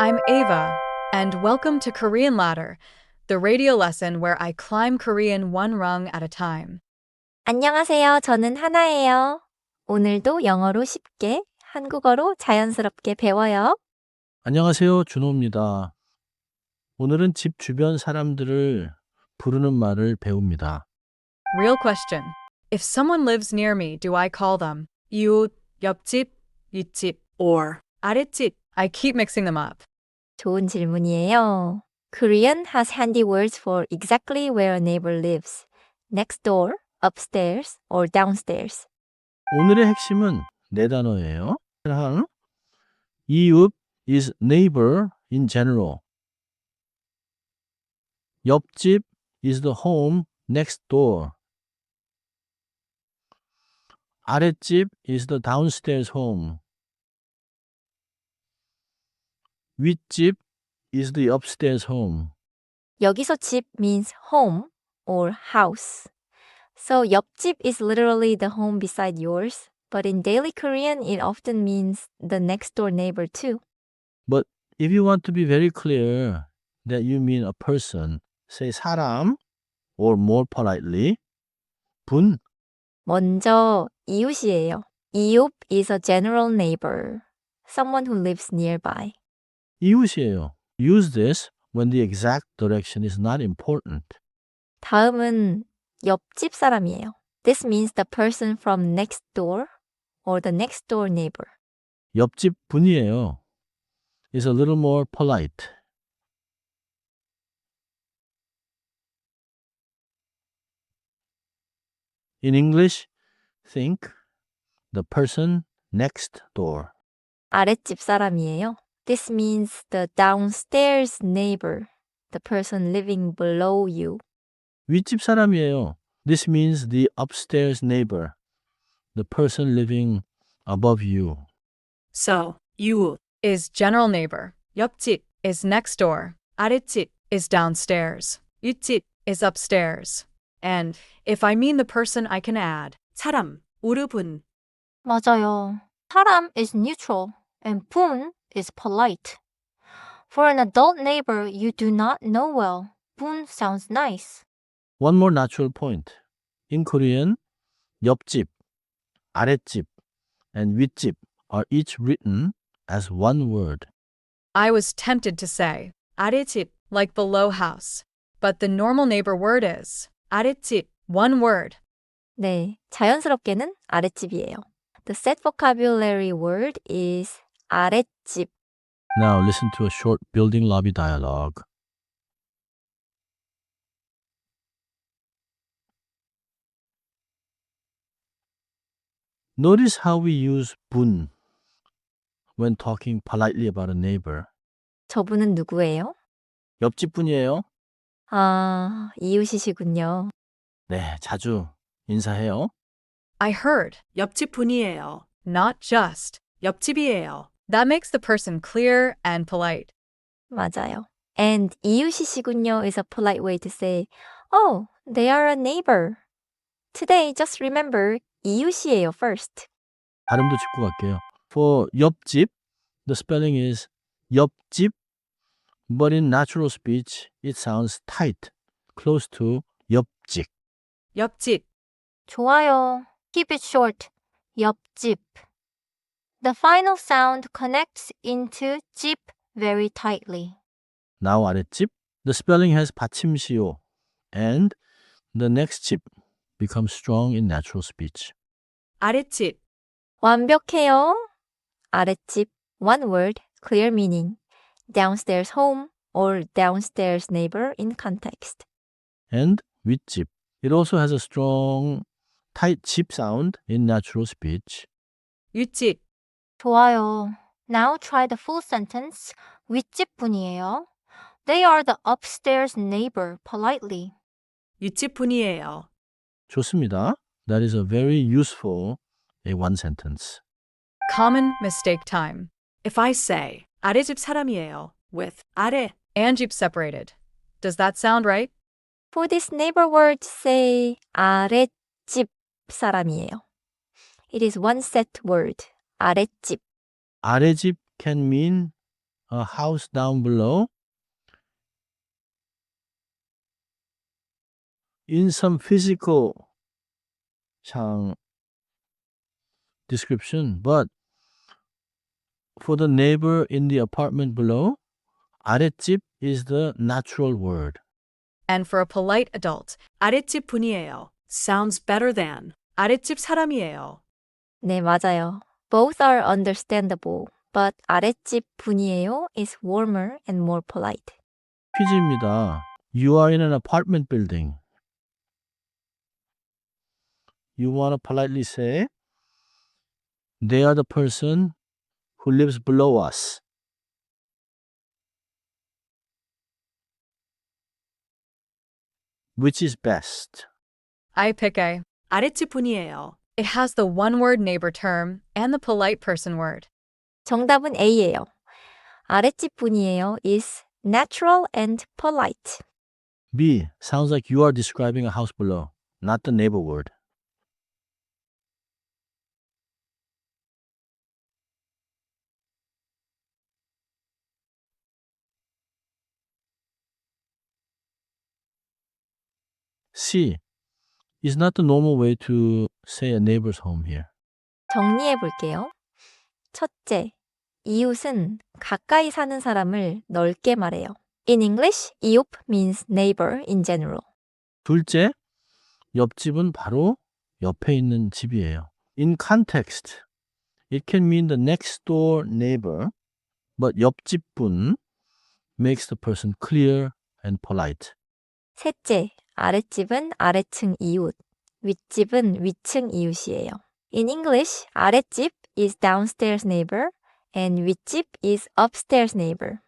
I'm Ava, and welcome to Korean Ladder, the radio lesson where I climb Korean one rung at a time. 안녕하세요. 저는 하나예요. 오늘도 영어로 쉽게, 한국어로 자연스럽게 배워요. 안녕하세요. 준호입니다. 오늘은 집 주변 사람들을 부르는 말을 배웁니다. Real question. If someone lives near me, do I call them 이웃, 옆집, 윗집, or 아랫집? I keep mixing them up. 좋은 질문이에요. Korean has handy words for exactly where a neighbor lives. Next door, upstairs, or downstairs. 오늘의 핵심은 네 단어예요. 하나, 이웃 is neighbor in general. 옆집 is the home next door. 아랫집 is the downstairs home. 윗집 is the upstairs home. 여기서 집 means home or house. So 옆집 is literally the home beside yours, but in daily Korean it often means the next door neighbor too. But if you want to be very clear that you mean a person, say 사람, or more politely, 분. 먼저 이웃이에요. 이웃 is a general neighbor, someone who lives nearby. 이웃이에요. Use this when the exact direction is not important. 다음은 옆집 사람이에요. This means the person from next door or the next door neighbor. 옆집 분이에요. Is a little more polite. In English, think the person next door. 아랫집 사람이에요. This means the downstairs neighbor, the person living below you. 윗집 사람이에요. This means the upstairs neighbor, the person living above you. So, 이웃 is general neighbor. 옆집 is next door. 아랫집 is downstairs. 윗집 is upstairs. And if I mean the person, I can add 사람, 우르분. 맞아요. 사람 is neutral and 분 is polite. For an adult neighbor you do not know well, 분 sounds nice. One more natural point. In Korean, 옆집, 아랫집, and 윗집 are each written as one word. I was tempted to say 아랫집, like below house. But the normal neighbor word is 아랫집, one word. 네, 자연스럽게는 아랫집이에요. The set vocabulary word is 아랫집. Now listen to a short building lobby dialogue. Notice how we use 분 when talking politely about a neighbor. 저분은 누구예요? 옆집 분이에요. 아, 이웃이시군요. 네, 자주 인사해요. I heard 옆집 분이에요. Not just 옆집이에요. That makes the person clear and polite. 맞아요. And 이웃이시군요 is a polite way to say, oh, they are a neighbor. Today, just remember, 이웃이에요 first. 발음도 짚고 갈게요. For 옆집, the spelling is 옆집, but in natural speech, it sounds tight, close to 옆집. 옆집. 좋아요. Keep it short. 옆집. The final sound connects into 집 very tightly. Now 아랫집, the spelling has 받침시오, and the next 집 becomes strong in natural speech. 아랫집. 완벽해요. 아랫집, one word, clear meaning. Downstairs home or downstairs neighbor in context. And 윗집, it also has a strong, tight 집 sound in natural speech. 윗집. 좋아요. Now try the full sentence. 윗집 분이에요. They are the upstairs neighbor politely. 윗집 분이에요. 좋습니다. That is a very useful one sentence. Common mistake time. If I say 아랫집 사람이에요 with 아래 and 집 separated, does that sound right? For this neighbor word, say 아랫집 사람이에요. It is one set word. 아랫집. 아래집 can mean a house down below. In some physical description, but for the neighbor in the apartment below, 아랫집 is the natural word. And for a polite adult, 아랫집 분이에요 sounds better than 아랫집 사람이에요. 네, 맞아요. Both are understandable, but 아랫집 분이에요 is warmer and more polite. 퀴즈입니다. You are in an apartment building. You want to politely say, they are the person who lives below us. Which is best? I pick A. 아랫집 분이에요. It has the one-word neighbor term and the polite person word. 정답은 A예요. 아랫집 분이에요 is natural and polite. B. Sounds like you are describing a house below, not the neighbor word. C. Is not the normal way to say a neighbor's home here. 정리해 볼게요. 첫째, 이웃은 가까이 사는 사람을 넓게 말해요. In English, 이웃 means neighbor in general. 둘째, 옆집은 바로 옆에 있는 집이에요. In context, it can mean the next door neighbor, but 옆집 분 makes the person clear and polite. 셋째, 아랫집은 아래층 이웃, 윗집은 위층 이웃이에요. In English, 아랫집 is downstairs neighbor and 윗집 is upstairs neighbor.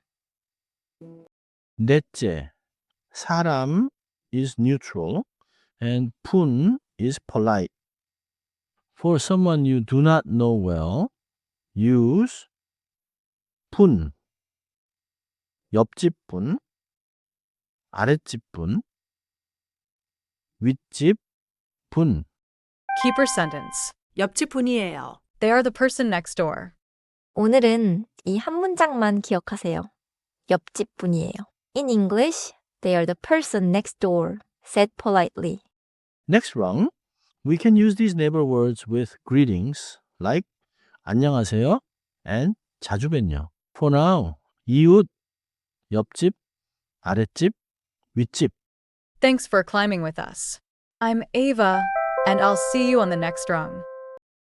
넷째, 사람 is neutral and 분 is polite. For someone you do not know well, use 분, 옆집 분, 아랫집 분, 윗집 분. Keeper sentence. 옆집 분이에요. They are the person next door. 오늘은 이 한 문장만 기억하세요. 옆집 분이에요. In English, they are the person next door, said politely. Next rung, we can use these neighbor words with greetings like 안녕하세요 and 자주 뵙냐. For now, 이웃, 옆집, 아랫집, 윗집. Thanks for climbing with us. I'm Ava, and I'll see you on the next rung.